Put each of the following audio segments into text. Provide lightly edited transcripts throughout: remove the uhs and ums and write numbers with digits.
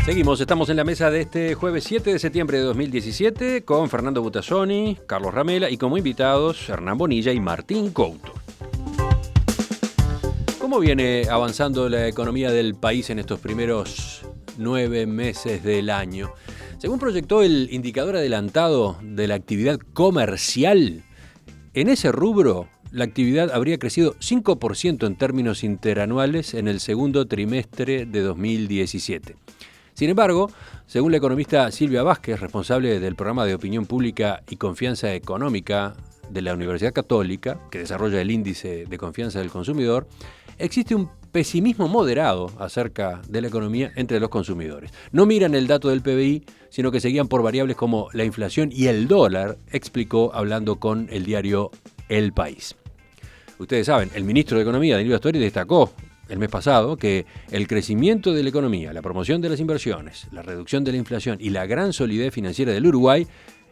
Seguimos, estamos en la mesa de este jueves 7 de septiembre de 2017 con Fernando Butazzoni, Carlos Ramela y como invitados Hernán Bonilla y Martín Couto. ¿Cómo viene avanzando la economía del país en estos primeros 9 meses del año? Según proyectó el indicador adelantado de la actividad comercial, en ese rubro la actividad habría crecido 5% en términos interanuales en el segundo trimestre de 2017. Sin embargo, según la economista Silvia Vázquez, responsable del programa de Opinión Pública y Confianza Económica de la Universidad Católica, que desarrolla el índice de confianza del consumidor, existe un pesimismo moderado acerca de la economía entre los consumidores. No miran el dato del PBI, sino que se guían por variables como la inflación y el dólar, explicó hablando con el diario El País. Ustedes saben, el ministro de Economía, Danilo Astori, destacó el mes pasado que el crecimiento de la economía, la promoción de las inversiones, la reducción de la inflación y la gran solidez financiera del Uruguay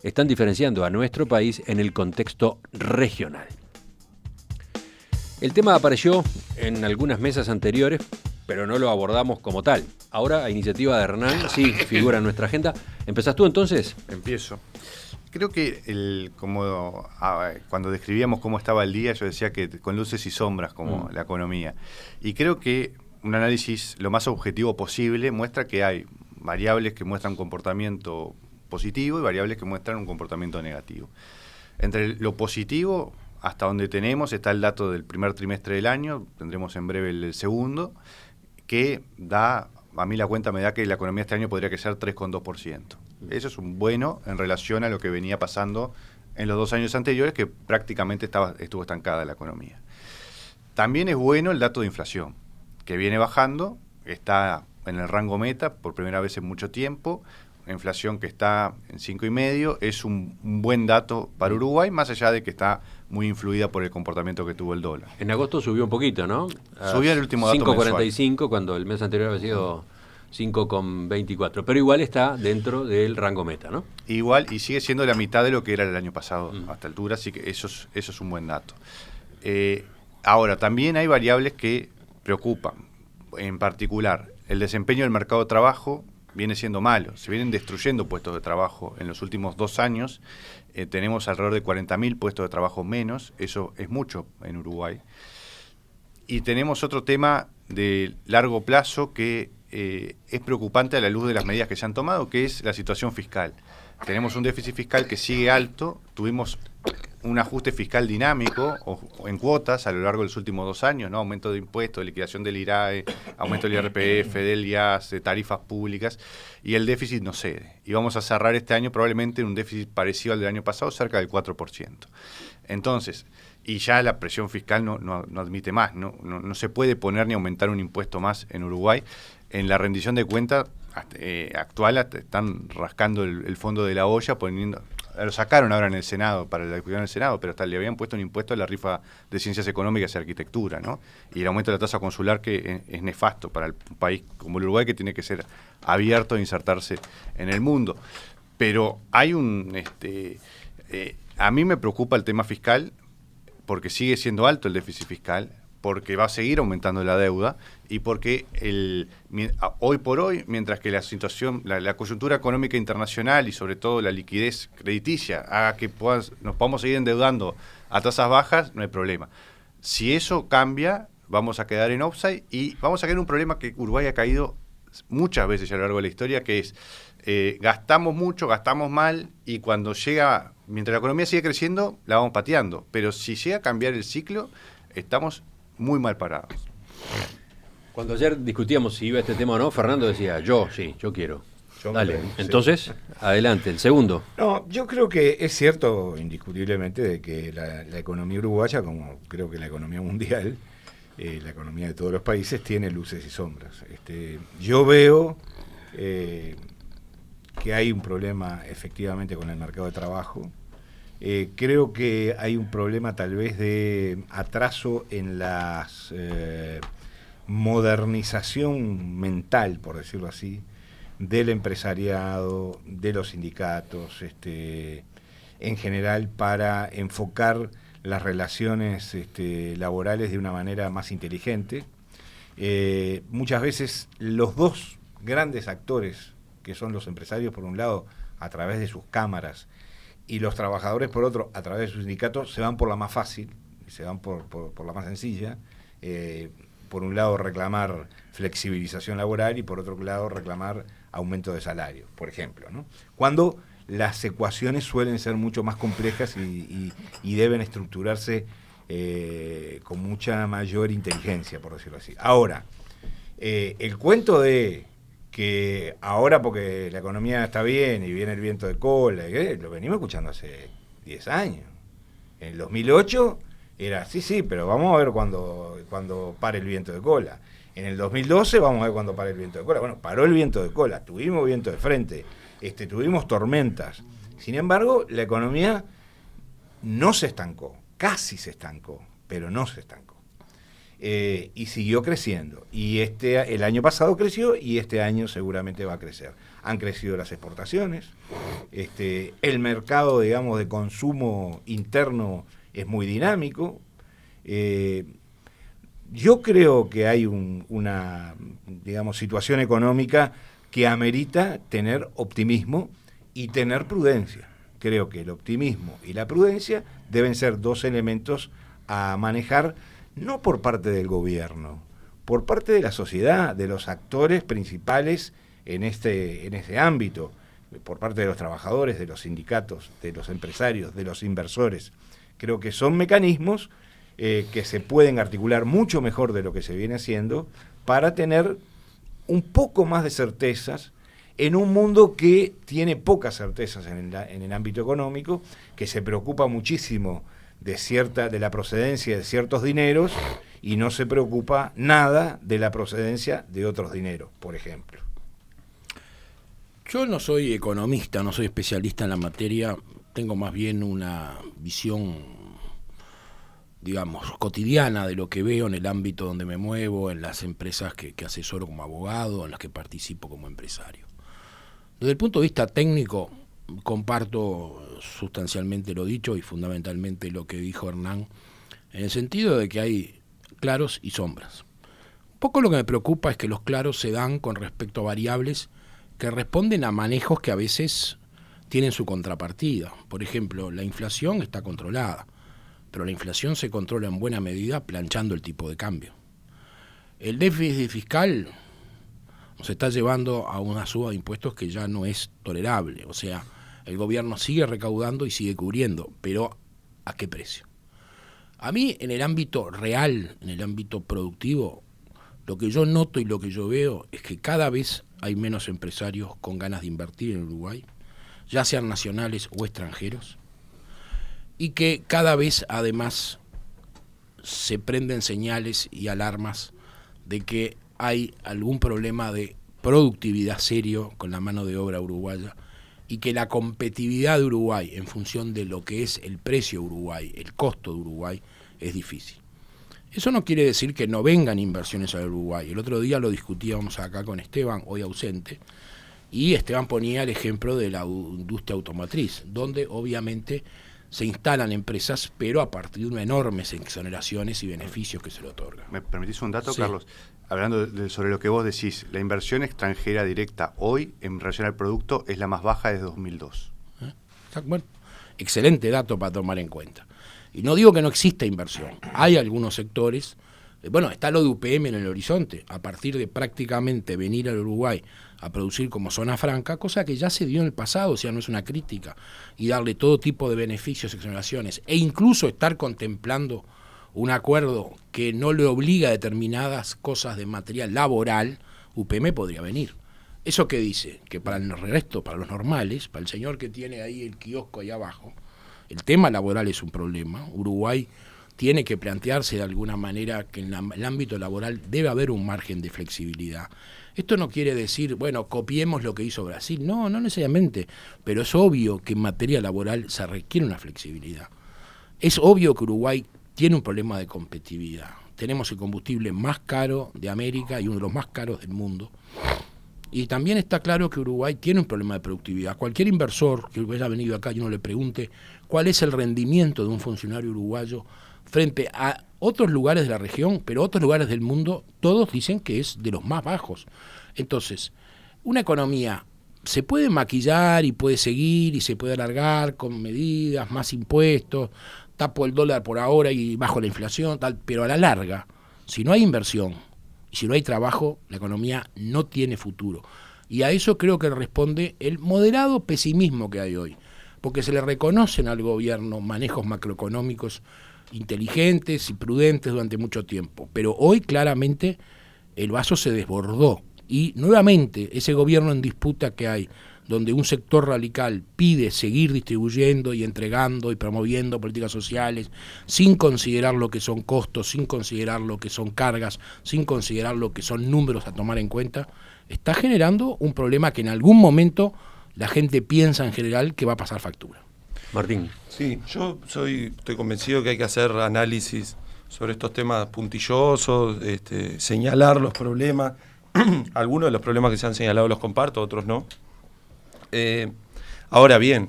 están diferenciando a nuestro país en el contexto regional. El tema apareció en algunas mesas anteriores, pero no lo abordamos como tal. Ahora, a iniciativa de Hernán, sí figura en nuestra agenda. ¿Empezás tú entonces? Empiezo. Creo que cuando describíamos cómo estaba el día, yo decía que con luces y sombras como la economía. Y creo que un análisis lo más objetivo posible muestra que hay variables que muestran un comportamiento positivo y variables que muestran un comportamiento negativo. Entre lo positivo, hasta donde tenemos, está el dato del primer trimestre del año, tendremos en breve el segundo, que da, a mí la cuenta me da que la economía este año podría crecer 3,2%. Eso es un bueno en relación a lo que venía pasando en los 2 años anteriores, que prácticamente estuvo estancada la economía. También es bueno el dato de inflación, que viene bajando, está en el rango meta por primera vez en mucho tiempo, inflación que está en 5,5, es un buen dato para Uruguay, más allá de que está muy influida por el comportamiento que tuvo el dólar. En agosto subió un poquito, ¿no? Subió el último dato 5,45 cuando el mes anterior había sido 5,24, pero igual está dentro del rango meta, ¿no? Igual, y sigue siendo la mitad de lo que era el año pasado a esta altura, así que eso es un buen dato. Ahora, también hay variables que preocupan, en particular, el desempeño del mercado de trabajo viene siendo malo, se vienen destruyendo puestos de trabajo en los últimos 2 años, tenemos alrededor de 40.000 puestos de trabajo menos, eso es mucho en Uruguay. Y tenemos otro tema de largo plazo que es preocupante a la luz de las medidas que se han tomado, que es la situación fiscal. Tenemos un déficit fiscal que sigue alto, tuvimos un ajuste fiscal dinámico o en cuotas a lo largo de los últimos 2 años, ¿no? Aumento de impuestos, liquidación del IRAE, aumento del IRPF, del IAS, de tarifas públicas, y el déficit no cede. Y vamos a cerrar este año probablemente en un déficit parecido al del año pasado, cerca del 4%. Entonces, y ya la presión fiscal no admite más, no se puede poner ni aumentar un impuesto más en Uruguay. En la rendición de cuentas actual están rascando el fondo de la olla, lo sacaron ahora en el Senado, para la discusión del Senado, pero hasta le habían puesto un impuesto a la rifa de ciencias económicas y arquitectura, ¿no? Y el aumento de la tasa consular, que es nefasto para un país como el Uruguay, que tiene que ser abierto e insertarse en el mundo. Pero hay a mí me preocupa el tema fiscal, porque sigue siendo alto el déficit fiscal, porque va a seguir aumentando la deuda y porque hoy por hoy, mientras que la situación, la coyuntura económica internacional y sobre todo la liquidez crediticia haga que nos podamos seguir endeudando a tasas bajas, no hay problema. Si eso cambia, vamos a quedar en offside y vamos a caer en un problema que Uruguay ha caído muchas veces a lo largo de la historia, que es gastamos mucho, gastamos mal y cuando mientras la economía sigue creciendo, la vamos pateando. Pero si llega a cambiar el ciclo, estamos muy mal parados. Cuando ayer discutíamos si iba este tema o no, Fernando decía, yo quiero. Dale, entonces, adelante, el segundo. No, yo creo que es cierto indiscutiblemente de que la economía uruguaya, como creo que la economía mundial, la economía de todos los países, tiene luces y sombras. Yo veo que hay un problema efectivamente con el mercado de trabajo. Creo que hay un problema tal vez de atraso en la modernización mental, por decirlo así, del empresariado, de los sindicatos, en general, para enfocar las relaciones laborales de una manera más inteligente. Muchas veces los dos grandes actores, que son los empresarios por un lado, a través de sus cámaras, y los trabajadores por otro, a través de sus sindicatos, se van por la más fácil, se van por la más sencilla. Por un lado reclamar flexibilización laboral y por otro lado reclamar aumento de salario, por ejemplo, ¿no? Cuando las ecuaciones suelen ser mucho más complejas y deben estructurarse con mucha mayor inteligencia, por decirlo así. Ahora, el cuento de que ahora porque la economía está bien y viene el viento de cola, lo venimos escuchando hace 10 años. En el 2008 era, sí, pero vamos a ver cuando pare el viento de cola. En el 2012 vamos a ver cuando pare el viento de cola. Bueno, paró el viento de cola, tuvimos viento de frente, tuvimos tormentas. Sin embargo, la economía no se estancó, casi se estancó, pero no se estancó. Y siguió creciendo. Y el año pasado creció y este año seguramente va a crecer. Han crecido las exportaciones, el mercado, digamos, de consumo interno es muy dinámico. Yo creo que hay una, digamos, situación económica que amerita tener optimismo y tener prudencia. Creo que el optimismo y la prudencia deben ser dos elementos a manejar, no por parte del gobierno, por parte de la sociedad, de los actores principales en este ámbito, por parte de los trabajadores, de los sindicatos, de los empresarios, de los inversores. Creo que son mecanismos que se pueden articular mucho mejor de lo que se viene haciendo para tener un poco más de certezas en un mundo que tiene pocas certezas en el ámbito económico, que se preocupa muchísimo de la procedencia de ciertos dineros y no se preocupa nada de la procedencia de otros dineros, por ejemplo. Yo no soy economista, no soy especialista en la materia, tengo más bien una visión, digamos, cotidiana de lo que veo en el ámbito donde me muevo, en las empresas que asesoro como abogado, en las que participo como empresario. Desde el punto de vista técnico, comparto sustancialmente lo dicho y fundamentalmente lo que dijo Hernán, en el sentido de que hay claros y sombras. Un poco lo que me preocupa es que los claros se dan con respecto a variables que responden a manejos que a veces tienen su contrapartida. Por ejemplo, la inflación está controlada, pero la inflación se controla en buena medida planchando el tipo de cambio. El déficit fiscal nos está llevando a una suba de impuestos que ya no es tolerable. O sea, el gobierno sigue recaudando y sigue cubriendo, pero ¿a qué precio? A mí, en el ámbito real, en el ámbito productivo, lo que yo noto y lo que yo veo es que cada vez hay menos empresarios con ganas de invertir en Uruguay, ya sean nacionales o extranjeros, y que cada vez además se prenden señales y alarmas de que hay algún problema de productividad serio con la mano de obra uruguaya y que la competitividad de Uruguay en función de lo que es el precio de Uruguay, el costo de Uruguay, es difícil. Eso no quiere decir que no vengan inversiones al Uruguay. El otro día lo discutíamos acá con Esteban, hoy ausente, y Esteban ponía el ejemplo de la industria automotriz, donde obviamente se instalan empresas, pero a partir de unas enormes exoneraciones y beneficios que se le otorgan. ¿Me permitís un dato, Sí. Carlos? Hablando sobre lo que vos decís, la inversión extranjera directa hoy en relación al producto es la más baja desde 2002. Bueno, excelente dato para tomar en cuenta. Y no digo que no exista inversión. Hay algunos sectores, bueno, está lo de UPM en el horizonte, a partir de prácticamente venir al Uruguay a producir como zona franca, cosa que ya se dio en el pasado, o sea, no es una crítica, y darle todo tipo de beneficios, exoneraciones, e incluso estar contemplando un acuerdo que no le obliga a determinadas cosas de material laboral, UPM podría venir. ¿Eso qué dice? Que para el resto, para los normales, para el señor que tiene ahí el kiosco ahí abajo, el tema laboral es un problema. Uruguay tiene que plantearse de alguna manera que en el ámbito laboral debe haber un margen de flexibilidad. Esto no quiere decir, bueno, copiemos lo que hizo Brasil. No necesariamente, pero es obvio que en materia laboral se requiere una flexibilidad. Es obvio que Uruguay tiene un problema de competitividad. Tenemos el combustible más caro de América y uno de los más caros del mundo. Y también está claro que Uruguay tiene un problema de productividad. Cualquier inversor que hubiera venido acá y uno le pregunte cuál es el rendimiento de un funcionario uruguayo, frente a otros lugares de la región, pero otros lugares del mundo, todos dicen que es de los más bajos. Entonces, una economía se puede maquillar y puede seguir y se puede alargar con medidas, más impuestos, tapo el dólar por ahora y bajo la inflación, tal, pero a la larga, si no hay inversión y si no hay trabajo, la economía no tiene futuro. Y a eso creo que responde el moderado pesimismo que hay hoy, porque se le reconocen al gobierno manejos macroeconómicos inteligentes y prudentes durante mucho tiempo, pero hoy claramente el vaso se desbordó y nuevamente ese gobierno en disputa que hay, donde un sector radical pide seguir distribuyendo y entregando y promoviendo políticas sociales sin considerar lo que son costos, sin considerar lo que son cargas, sin considerar lo que son números a tomar en cuenta, está generando un problema que en algún momento la gente piensa en general que va a pasar factura. Martín. Sí, yo estoy convencido que hay que hacer análisis sobre estos temas puntillosos, señalar los problemas. Algunos de los problemas que se han señalado los comparto, otros no. Ahora bien,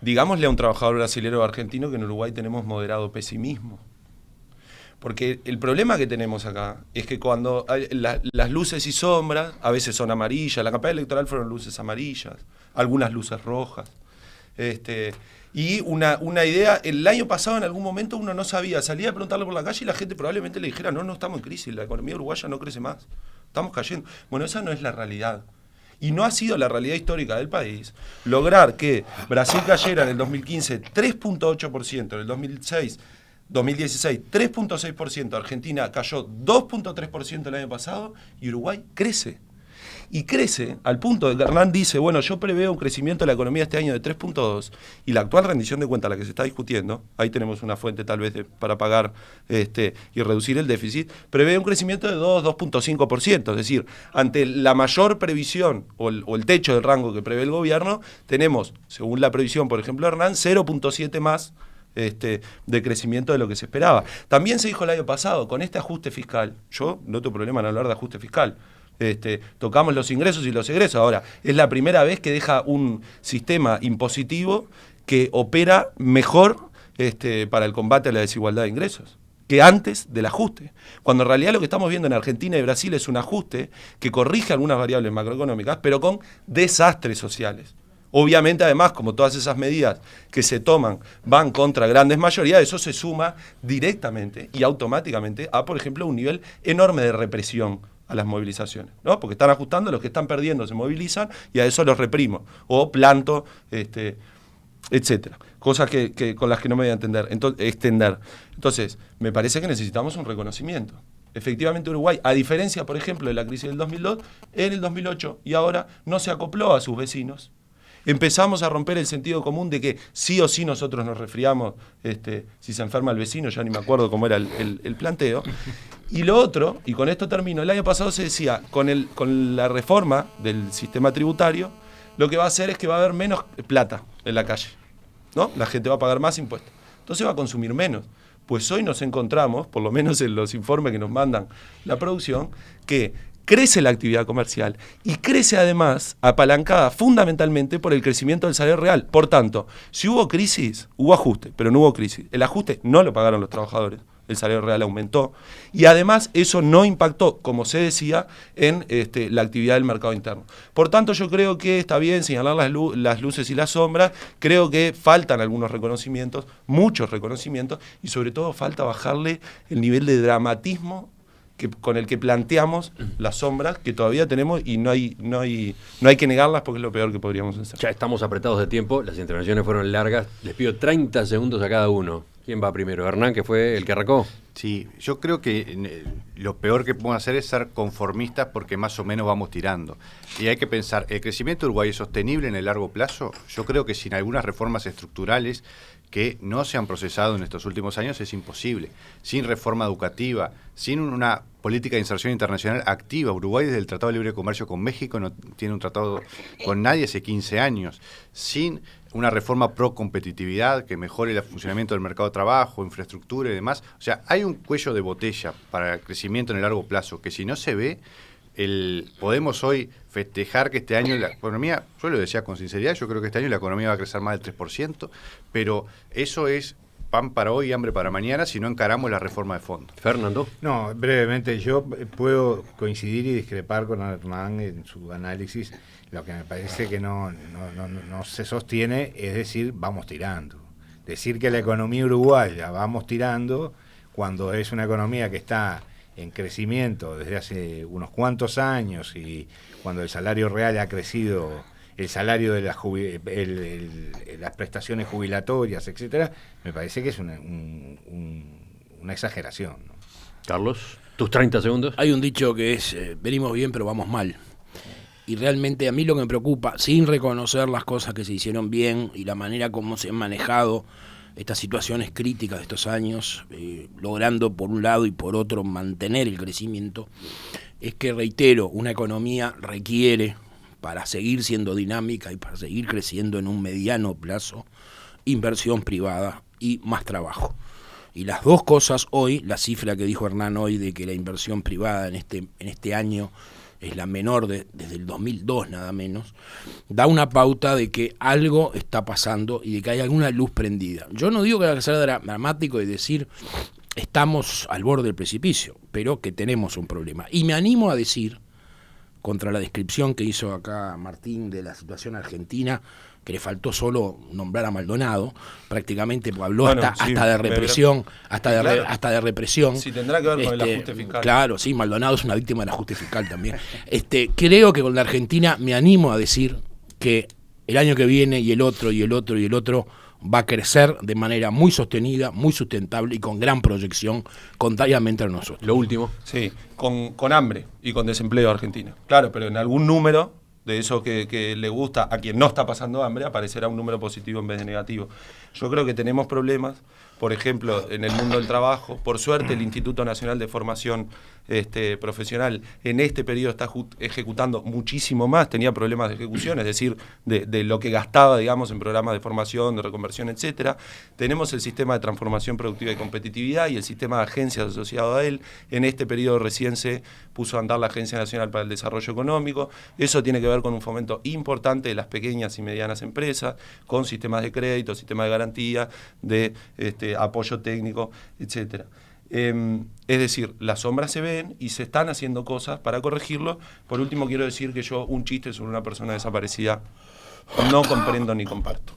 digámosle a un trabajador brasilero o argentino que en Uruguay tenemos moderado pesimismo. Porque el problema que tenemos acá es que cuando hay las luces y sombras a veces son amarillas, la campaña electoral fueron luces amarillas, algunas luces rojas. Y una idea, el año pasado en algún momento uno no sabía, salía a preguntarle por la calle y la gente probablemente le dijera, no estamos en crisis, la economía uruguaya no crece más, estamos cayendo. Bueno, esa no es la realidad. Y no ha sido la realidad histórica del país lograr que Brasil cayera en el 2015 3.8%, en el 2016 3.6%, Argentina cayó 2.3% el año pasado y Uruguay crece. Y crece al punto de que Hernán dice, bueno, yo preveo un crecimiento de la economía este año de 3.2 y la actual rendición de cuenta, la que se está discutiendo, ahí tenemos una fuente tal vez para pagar y reducir el déficit, prevé un crecimiento de 2.5%, es decir, ante la mayor previsión o el techo del rango que prevé el gobierno, tenemos, según la previsión, por ejemplo, Hernán, 0.7 más de crecimiento de lo que se esperaba. También se dijo el año pasado, con este ajuste fiscal, yo no tengo problema en hablar de ajuste fiscal, tocamos los ingresos y los egresos. Ahora, es la primera vez que deja un sistema impositivo que opera mejor para el combate a la desigualdad de ingresos que antes del ajuste. Cuando en realidad lo que estamos viendo en Argentina y Brasil es un ajuste que corrige algunas variables macroeconómicas, pero con desastres sociales. Obviamente, además, como todas esas medidas que se toman van contra grandes mayorías, eso se suma directamente y automáticamente a, por ejemplo, un nivel enorme de represión a las movilizaciones, ¿no? Porque están ajustando, los que están perdiendo se movilizan y a eso los reprimo, o planto, etcétera. Cosas con las que no me voy a extender. Entonces, me parece que necesitamos un reconocimiento. Efectivamente, Uruguay, a diferencia, por ejemplo, de la crisis del 2002, en el 2008 y ahora no se acopló a sus vecinos. Empezamos a romper el sentido común de que sí o sí nosotros nos resfriamos, si se enferma el vecino, ya ni me acuerdo cómo era el planteo. Y lo otro, y con esto termino, el año pasado se decía, con la reforma del sistema tributario, lo que va a hacer es que va a haber menos plata en la calle, ¿no? La gente va a pagar más impuestos, entonces va a consumir menos. Pues hoy nos encontramos, por lo menos en los informes que nos mandan la producción, que crece la actividad comercial y crece además apalancada fundamentalmente por el crecimiento del salario real. Por tanto, si hubo crisis, hubo ajuste, pero no hubo crisis. El ajuste no lo pagaron los trabajadores, el salario real aumentó y además eso no impactó, como se decía, en la actividad del mercado interno. Por tanto, yo creo que está bien señalar las luces y las sombras, creo que faltan algunos reconocimientos, muchos reconocimientos, y sobre todo falta bajarle el nivel de dramatismo con el que planteamos las sombras que todavía tenemos y no hay que negarlas porque es lo peor que podríamos hacer. Ya estamos apretados de tiempo, las intervenciones fueron largas, les pido 30 segundos a cada uno. ¿Quién va primero? ¿Hernán, que fue el que arrancó? Sí, yo creo que lo peor que podemos hacer es ser conformistas porque más o menos vamos tirando. Y hay que pensar, ¿el crecimiento de Uruguay es sostenible en el largo plazo? Yo creo que sin algunas reformas estructurales que no se han procesado en estos últimos años es imposible. Sin reforma educativa, sin una política de inserción internacional activa. Uruguay desde el Tratado de Libre Comercio con México no tiene un tratado con nadie hace 15 años. Sin una reforma pro competitividad que mejore el funcionamiento del mercado de trabajo, infraestructura y demás. O sea, hay un cuello de botella para el crecimiento en el largo plazo que si no se ve, podemos hoy festejar que este año la economía, yo lo decía con sinceridad, yo creo que este año la economía va a crecer más del 3%, pero eso es pan para hoy y hambre para mañana si no encaramos la reforma de fondo. Fernando. No, brevemente, yo puedo coincidir y discrepar con Hernán en su análisis. Lo que me parece que no se sostiene es decir, vamos tirando. Decir que la economía uruguaya vamos tirando, cuando es una economía que está en crecimiento desde hace unos cuantos años y cuando el salario real ha crecido, el salario de las prestaciones jubilatorias, etcétera, me parece que es una exageración, ¿no? Carlos, tus 30 segundos. Hay un dicho que es, venimos bien pero vamos mal. Y realmente a mí lo que me preocupa, sin reconocer las cosas que se hicieron bien y la manera como se han manejado estas situaciones críticas de estos años, logrando por un lado y por otro mantener el crecimiento, es que, reitero, una economía requiere, para seguir siendo dinámica y para seguir creciendo en un mediano plazo, inversión privada y más trabajo. Y las dos cosas hoy, la cifra que dijo Hernán hoy de que la inversión privada en este año es la menor desde el 2002 nada menos, da una pauta de que algo está pasando y de que hay alguna luz prendida. Yo no digo que haya que ser dramático y decir estamos al borde del precipicio, pero que tenemos un problema. Y me animo a decir, contra la descripción que hizo acá Martín de la situación argentina, que le faltó solo nombrar a Maldonado, prácticamente habló hasta de represión, hasta de represión. Sí, tendrá que ver con el ajuste fiscal. Claro, sí, Maldonado es una víctima del ajuste fiscal también. Creo que con la Argentina me animo a decir que el año que viene y el otro va a crecer de manera muy sostenida, muy sustentable y con gran proyección, contrariamente a nosotros. Lo último. Sí, con hambre y con desempleo Argentina. Claro, pero en algún número de eso que le gusta a quien no está pasando hambre, aparecerá un número positivo en vez de negativo. Yo creo que tenemos problemas, por ejemplo, en el mundo del trabajo. Por suerte, el Instituto Nacional de Formación Profesional en este periodo está ejecutando muchísimo más, tenía problemas de ejecución, es decir, de lo que gastaba, digamos, en programas de formación, de reconversión, etcétera. Tenemos el sistema de transformación productiva y competitividad y el sistema de agencias asociado a él. En este periodo recién se puso a andar la Agencia Nacional para el Desarrollo Económico. Eso tiene que ver con un fomento importante de las pequeñas y medianas empresas, con sistemas de crédito, sistemas de garantía, de apoyo técnico, etcétera. Es decir, las sombras se ven y se están haciendo cosas para corregirlo. Por último, quiero decir que yo un chiste sobre una persona desaparecida no comprendo ni comparto.